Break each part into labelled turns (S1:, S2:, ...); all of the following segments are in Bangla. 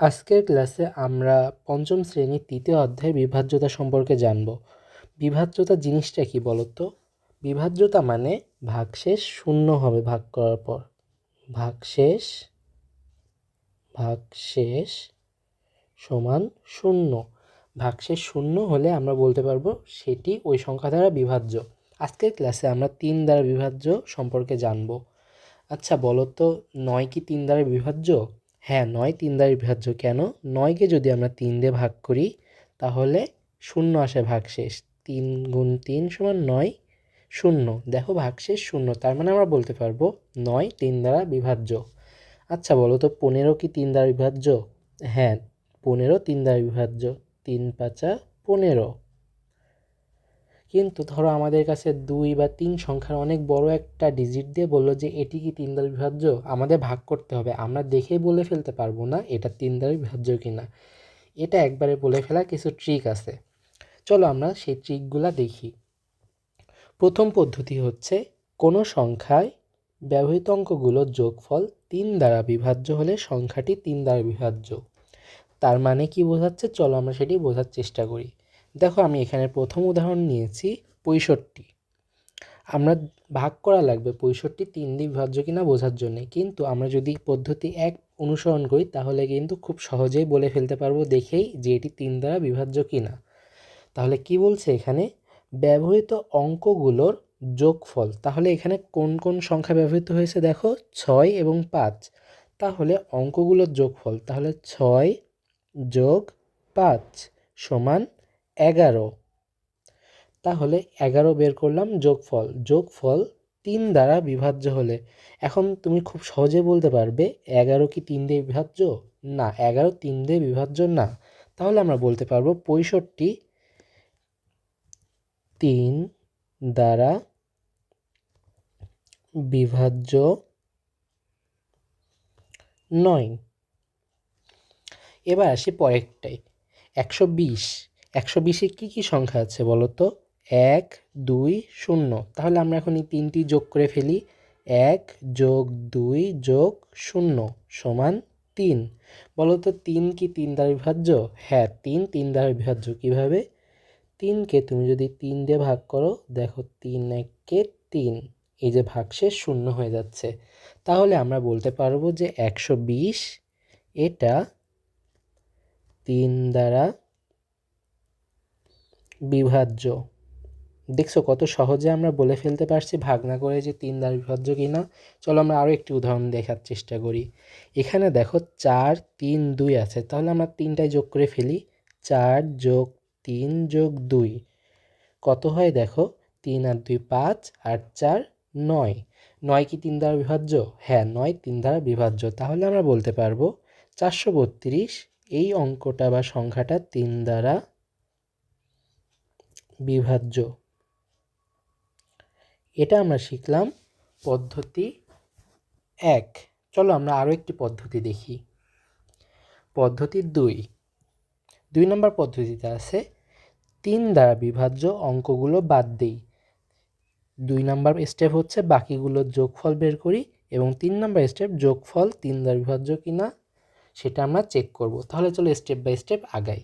S1: আজকের ক্লাসে আমরা পঞ্চম শ্রেণীর তৃতীয় অধ্যায়ের বিভাজ্যতা সম্পর্কে জানব। বিভাজ্যতা জিনিসটা কি বলতো? বিভাজ্যতা মানে ভাগশেষ শূন্য হবে ভাগ করার পর। ভাগশেষ ভাগশেষ সমান শূন্য। ভাগশেষ শূন্য হলে আমরা বলতে পারবো সেটি ওই সংখ্যা দ্বারা বিভাজ্য। আজকের ক্লাসে আমরা 3 দ্বারা বিভাজ্য সম্পর্কে জানব। আচ্ছা বলো তো, 9 কি 3 দ্বারা বিভাজ্য? হ্যাঁ, 9 3 দ্বারা বিভাজ্য। কেন? 9কে যদি আমরা 3 দিয়ে ভাগ করি তাহলে শূন্য আসে ভাগশেষ। 3 গুণ 3 সমান 9, শূন্য। দেখো ভাগশেষ শূন্য, তার মানে আমরা বলতে পারবো 9 3 দ্বারা বিভাজ্য। আচ্ছা বলো তো, 15 কি 3 দ্বারা বিভাজ্য? হ্যাঁ, 15 3 দ্বারা বিভাজ্য। 3 5 15। কিন্তু ধরো আমাদের কাছে 2 বা 3 সংখ্যার অনেক বড় একটা ডিজিট দিয়ে বললো যে এটি কি 3 দ্বারা বিভাজ্য, আমাদের ভাগ করতে হবে। আমরা দেখেই বলে ফেলতে পারবো না এটা 3 দ্বারা বিভাজ্য কিনা। এটা একবারে বলে ফেলার কিছু ট্রিক আছে। চলো আমরা সেই ট্রিকগুলা দেখি। প্রথম পদ্ধতি হচ্ছে, কোনো সংখ্যায় ব্যবহৃত অঙ্কগুলোর যোগফল 3 দ্বারা বিভাজ্য হলে সংখ্যাটি 3 দ্বারা বিভাজ্য। তার মানে কি বোঝাচ্ছে, চলো আমরা সেটি বোঝার চেষ্টা করি। দেখো আমি এখানে প্রথম উদাহরণ নিয়েছি 65। আমরা ভাগ করা লাগবে 65 3 দিয়ে বিভাজ্য কিনা বোঝার জন্য। কিন্তু আমরা যদি পদ্ধতি 1 অনুসরণ করি তাহলে কিন্তু খুব সহজেই বলে ফেলতে পারবো দেখেই যে এটি 3 দ্বারা বিভাজ্য কিনা। তাহলে কি বলছে এখানে? ব্যবহৃত অঙ্কগুলোর যোগফল। তাহলে এখানে কোন কোন সংখ্যা ব্যবহৃত হয়েছে দেখো, 6 এবং 5। তাহলে অঙ্কগুলোর যোগফল, তাহলে 6 যোগ 5 সমান 11। তাহলে 11 বের করলাম যোগফল। যোগফল 3 দ্বারা বিভাজ্য হলে, এখন তুমি খুব সহজে বলতে পারবে 11 কি 3 দিয়ে বিভাজ্য? না, 11 3 দিয়ে বিভাজ্য না। তাহলে আমরা বলতে পারবো 65 3 দ্বারা বিভাজ্য নয়। এবার আসি পরেরটাই, 120। 120-এ কী কী সংখ্যা আছে বলো তো? 1 2 0। তাহলে আমরা এখন এই তিনটি যোগ করে ফেলি। 1 যোগ 2 যোগ 0 সমান 3। বলো তো 3 কি 3 দ্বারা বিভাজ্য? হ্যাঁ, 3 3 দ্বারা বিভাজ্য। কীভাবে? 3কে তুমি যদি 3 দিয়ে ভাগ করো, দেখো 3 1 3, এই যে ভাগশেষ শূন্য হয়ে যাচ্ছে। তাহলে আমরা বলতে পারবো যে 120 এটা 3 দ্বারা বিভাজ্য। দেখছো কত সহজে আমরা বলে ফেলতে পারছি ভাগ না করে যে 3 দ্বারা বিভাজ্য কিনা। চলো আমরা আরও একটি উদাহরণ দেখার চেষ্টা করি। এখানে দেখো 4 3 2 আছে, তাহলে আমরা 3টায় যোগ করে ফেলি। 4 যোগ 3 যোগ 2 কত হয় দেখো, 3 আর 2 5 আর 4 9। 9 কি 3 দ্বারা বিভাজ্য? হ্যাঁ, 9 3 দ্বারা বিভাজ্য। তাহলে আমরা বলতে পারবো 432 এই অঙ্কটা বা সংখ্যাটা 3 দ্বারা বিভাজ্য। এটা আমরা শিখলাম পদ্ধতি 1। চলো আমরা আরও একটি পদ্ধতি দেখি, পদ্ধতি 2 নম্বর পদ্ধতিতে আছে 3 দ্বারা বিভাজ্য অঙ্কগুলো বাদ দিই। 2 নম্বর স্টেপ হচ্ছে বাকিগুলোর যোগফল বের করি, এবং 3 নম্বর স্টেপ যোগফল 3 দ্বারা বিভাজ্য কিনা সেটা আমরা চেক করব। তাহলে চলো স্টেপ বাই স্টেপ আগাই।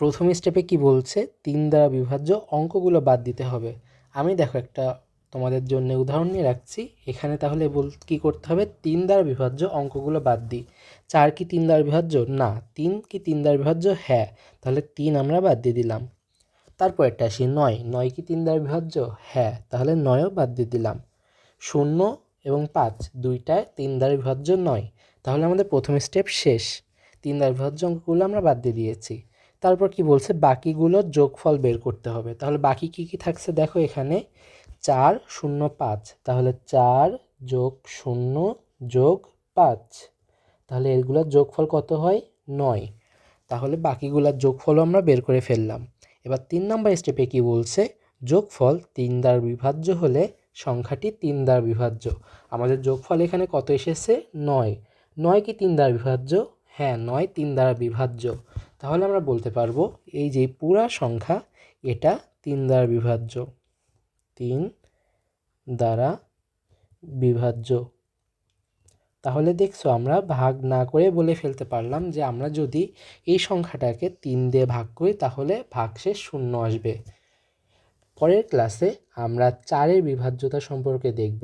S1: প্রথম স্টেপে কি বলছে? 3 দ্বারা বিভাজ্য অঙ্কগুলো বাদ দিতে হবে। আমি দেখো একটা তোমাদের জন্য উদাহরণ নিয়ে রাখছি। এখানে তাহলে কি করতে হবে? 3 দ্বারা বিভাজ্য অঙ্কগুলো বাদ দিই। 4 কি 3 দ্বারা বিভাজ্য? না। 3 কি 3 দ্বারা বিভাজ্য? হ্যাঁ। তাহলে 3 আমরা বাদ দিয়ে দিলাম। তারপর একটা আসি 9। 9 কি 3 দ্বারা বিভাজ্য? হ্যাঁ। তাহলে 9ও বাদ দিয়ে দিলাম। 0 এবং 5 দুইটায় 3 দ্বারা বিভাজ্য নয়। তাহলে আমাদের প্রথম স্টেপ শেষ। 3 দ্বারা বিভাজ্য অঙ্কগুলো আমরা বাদ দিয়ে দিয়েছি। তারপর কি বলছে? বাকিগুলোর যোগফল বের করতে হবে। তাহলে বাকি কি কি থাকছে দেখো এখানে, 4 0 5। তাহলে 4 যোগ 0 যোগ 5, তাহলে এগুলোর যোগফল কত হয়? 9। তাহলে বাকিগুলোর যোগফলও আমরা বের করে ফেললাম। এবার 3 নম্বর স্টেপে কি বলছে? যোগফল 3 দ্বারা বিভাজ্য হলে সংখ্যাটি 3 দ্বারা বিভাজ্য। আমাদের যোগফল এখানে কত এসেছে? 9। 9 কি 3 দ্বারা বিভাজ্য? হ্যাঁ, 9 3 দ্বারা বিভাজ্য। তাহলে আমরা বলতে পারবো এই যে পুরা সংখ্যা এটা 3 দ্বারা বিভাজ্য। 3 দ্বারা বিভাজ্য। তাহলে দেখছো আমরা ভাগ না করে বলে ফেলতে পারলাম যে আমরা যদি এই সংখ্যাটাকে 3 দিয়ে ভাগ করি তাহলে ভাগশেষ 0 আসবে। পরের ক্লাসে আমরা 4-এর বিভাজ্যতা সম্পর্কে দেখব।